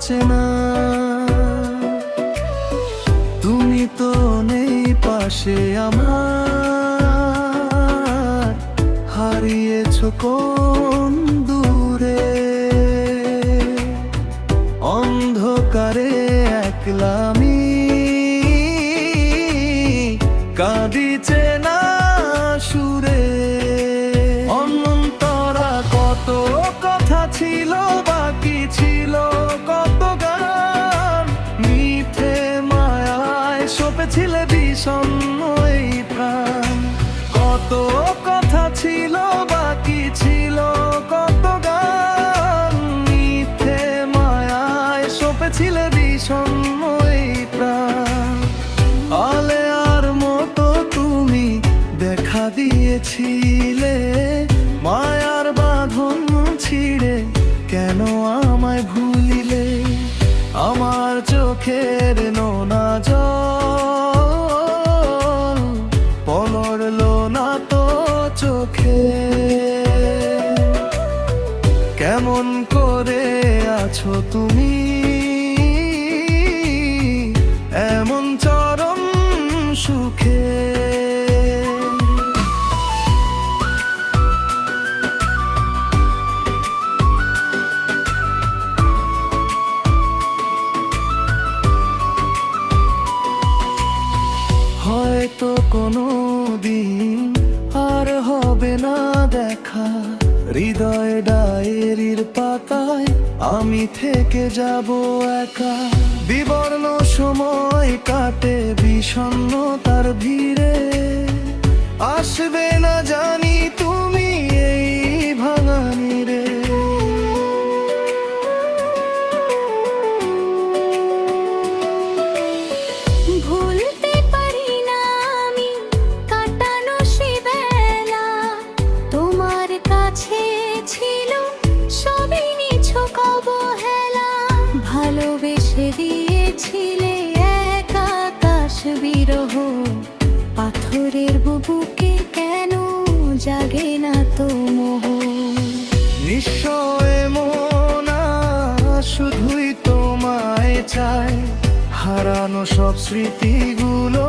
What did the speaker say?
অচেনা। তুমি তো নেই পাশে আমার, হারিয়েছো কোন দূরে। অন্ধকারে একলা আমি কাঁদি চেনা সুরে। অনন্তরা কত কথা ছিল, বাকি ছিল কত গান। মিথ্যে মায়ায় সপেছিলে বিষণ্ণ এই প্রাণ। কত কথা ছিল, বাকি ছিল কত গান। মিথ্যে মায়ায় সপেছিলে বিষণ্ণ এই প্রাণ। আলেয়ার মতো তুমি দেখা দিয়েছিলে, মায়ার বাঁধন ছিঁড়ে কেন আমায় ভুলিলে। আমার চোখের নোনা জল পলরলো না তো চোখে। কেমন করে আছো তুমি এমন চরম সুখে। হয়তো কোনো দিন আর হবে না দেখা, হৃদয় ডায়েরির পাতায় আমি থেকে যাব একা। বিবর্ণ সময় কাটে বিষণ্ণতার ভিড়ে, আসবে না জানি তুমি এই ভাঙানিরে। ভুলতে পারি না আমি কাটানো সে বেলা, তোমার কাছে ছিল সবই নিছক অবহেলা। ভালোবেসে দিয়েছিলে এক আকাশ বিরহ, পাথরের বুকে কেন জাগে না তো মোহ। নিশ্চয় মোনা শুধুই তোমায় চায়, হারানো সব স্মৃতিগুলো